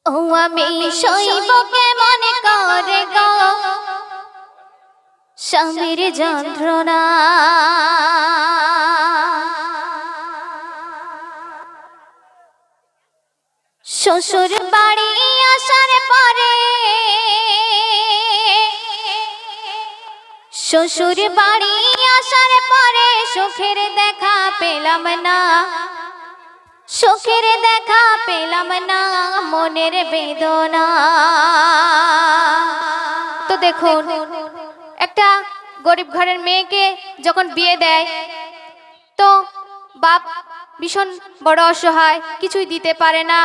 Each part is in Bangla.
ও আমি সইব কেমন করে গো স্বামীর যন্ত্রণা। শ্বশুর বাড়ি আসার পরে শ্বশুর বাড়ি আসার পরে সুখের দেখা পেলাম না, সুখের দেখা পেলাম না, মনের বেদনা। তো দেখুন, একটা গরিব ঘরের মেয়েকে যখন বিয়ে দেয় তো বাপ ভীষণ বড় অসহায়, কিছুই দিতে পারে না।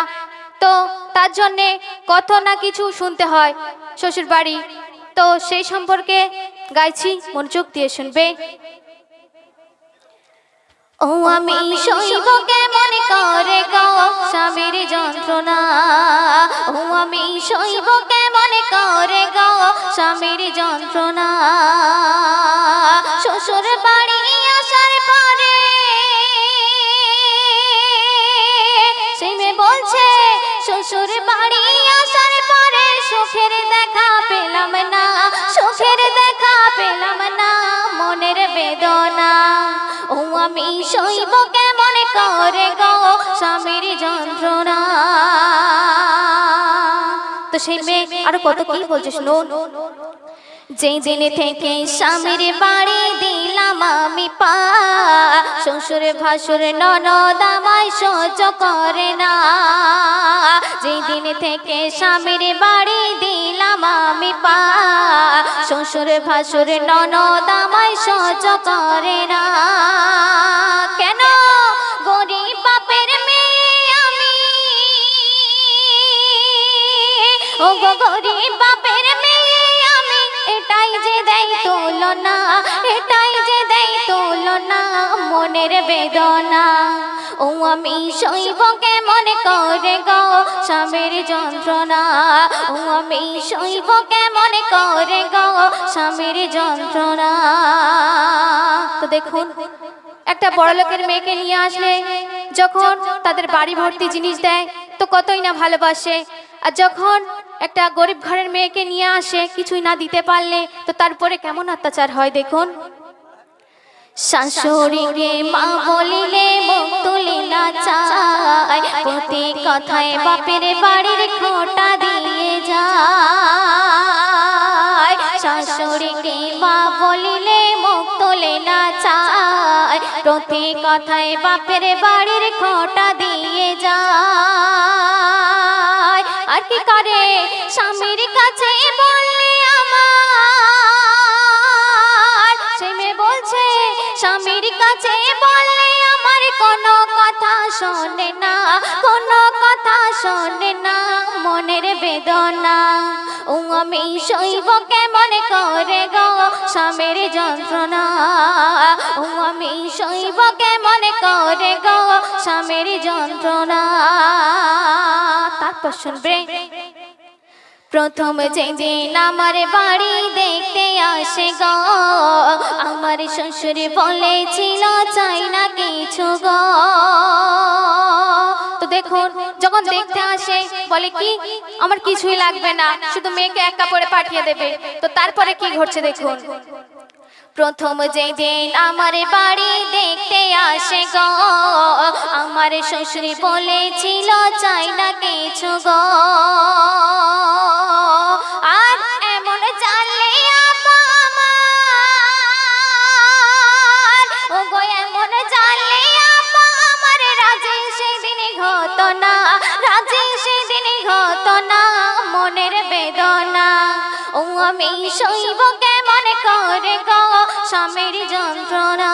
তো তার জন্যে কত না কিছু শুনতে হয় শ্বশুর বাড়ি। তো সেই সম্পর্কে গাইছি, মনোযোগ দিয়ে শুনবে। ও আমি সইব কেমন করে গো স্বামীর যন্ত্রণা। ও আমি সইব কেমন করে গো স্বামীর যন্ত্রণা। শ্বশুর বাড়ি আসার পরে সেই মেয়ে বলছে, শ্বশুর বাড়ি আসার পরে সুখের দেখা পেলাম না, সুখের দেখা পেলাম না, মনের বেদনা। ও আমি সইব কেমন করে গো স্বামীর যন্ত্রণা। তো সেই মেয়ে আরো কত কি বলছে শুনুন। যেই দিন থেকে স্বামীর বাড়ি দিলাম আমি পা, শ্বশুর ভাসুর ননদ আমায় সহ্য করে না। যেই দিন থেকে স্বামীর বাড়ি দিলাম আমি পা, শ্বশুর ভাসুর ননদ আমায় সহ্য করে না। কেন? গরিব বাপের মেয়ে আমি, ও গো গরিব বাপের মেয়ে আমি, এটাই যে দেয় তুলনা, এটাই যে দেয় তুলনা, মনের বেদনা। ও আমি সইব কেমন করে গো স্বামীর যন্ত্রণা। ও আমি সইব কেমন করে গো স্বামীর যন্ত্রণা। তো দেখুন, একটা বড় লোকের মেয়েকে নিয়ে আসলে যখন তাদের বাড়ি ভর্তি জিনিস দেয় তো কতই না ভালোবাসে। আর যখন একটা গরিব ঘরের মেয়েকে নিয়ে আসে কিছুই না দিতে পারলে তো তারপরে কেমন অত্যাচার হয় দেখুন। শাশুড়িকে মা বলিলে মুখ তুলে না চায়, প্রতি কথায় বাপের বাড়ির খোঁটা দিয়ে যায়। শাশুড়িকে মা বলিলে মুখ তুলে না চায়, প্রতি কথায় বাপের বাড়ির খোঁটা দিয়ে যায়। আর কি করে? স্বামীর কাছে বললে আমার, সে মেয়ে বলছে স্বামীর কাছে বললে আমার কোনো কথা শোনে না, কোনো কথা শোনে না, মনের বেদনা। ও আমি সইব কেমন করে গো স্বামীর যন্ত্রণা। ও আমি সইব কেমন করে গো স্বামীর যন্ত্রণা। তারপর শুনবে, প্রথম যেদিন আমার বাড়ি দেখতে আসে গো আমার শ্বশুর বলেছিল চাই না কিছু গো। তো দেখুন, যখন দেখতে আসে বলে কি আমার কিছুই লাগবে না, শুধু মেয়েকে এক কাপড়ে পাঠিয়ে দেবে। তো তারপরে কি ঘটছে দেখুন। প্রথম যেদিন আমার বাড়ি দেখতে আসে গো আমার শ্বশুর বলেছিল চাই না কিছু গো। আর এমন জানলে আমার, ও গো এমন জানলে আমার রাজি সেদিন হতো না, রাজি সেদিন হতো না, মনের বেদনা। ও আমি সইব কেমন করে গো স্বামীর যন্ত্রণা।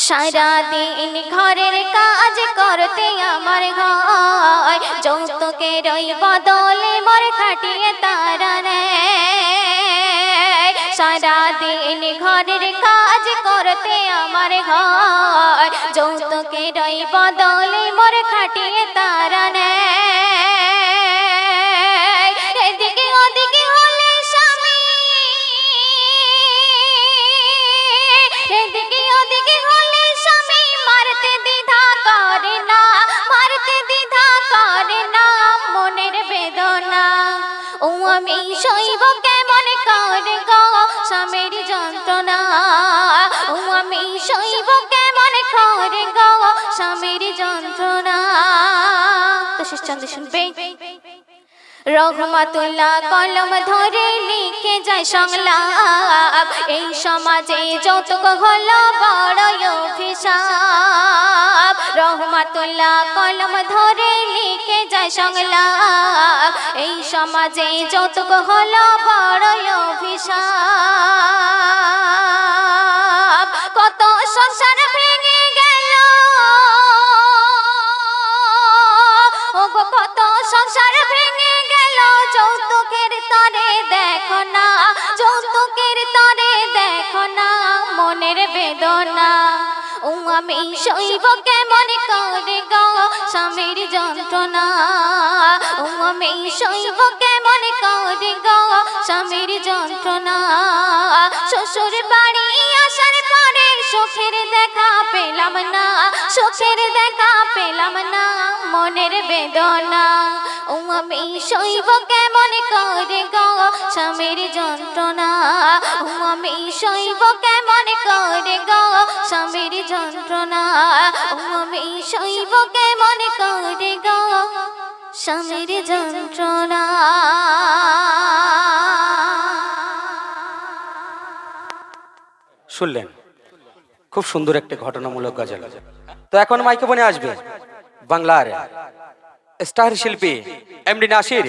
সারাদিন ঘরের কাজ করতে আমার হয়, যৌতুকের ওই বদলে মোর খাটিয়ে তারা নেয়। সারাদিন ঘরের কাজ করতে আমার হয়, যৌতুকের ওই বদলে মোর খাটিয়ে তারা নেয়। এদিকে ওদিকে হলে স্বামী, এদিকে ওদিকে হলে স্বামী মারতে দ্বিধা করে না, আমি সইব কেমন করে গো স্বামীর যন্ত্রণা, ও আমি সইব কেমন করে গো স্বামীর যন্ত্রণা। তো শেষ চন্দ্র শুনবে। রহমাতুল্লাহ কলম ধরে লিখে যায় সংলাপ, এই সমাজে যৌতুক হলো বড় অভিশাপ। রহমাতুল্লাহ কলম ধরে লিখে যায় সংলাপ, এই সমাজে যৌতুক হলো বড় অভিশাপ। কত সংসার ভেঙে গেল, ও গো কত সংসার ভেঙে গেল, যৌতুকের তরে দেখো না, যৌতুকের তরে দেখো না মনের বেদনা। ও আমি সইব কেমন করে গো স্বামীর যন্ত্রণা, ও আমি সইব কেমন করে গো স্বামীর যন্ত্রণা। শ্বশুর বাড়ি আসার পরে সুখের দেখা পেলাম না, সুখের দেখা পেলাম না মনের বেদনা। ও আমি সইব কেমন করে গো স্বামীর যন্ত্রণা, ও আমি সইব কেমন করে গো স্বামীর যন্ত্রণা, ও আমি সইব কেমন করে গো স্বামীর যন্ত্রণা। শুনলেন, খুব সুন্দর একটা ঘটনামূলক গজল। তো এখন মাইক্রোফোনে আসবে বাংলার স্টার শিল্পী এমডি নাসির।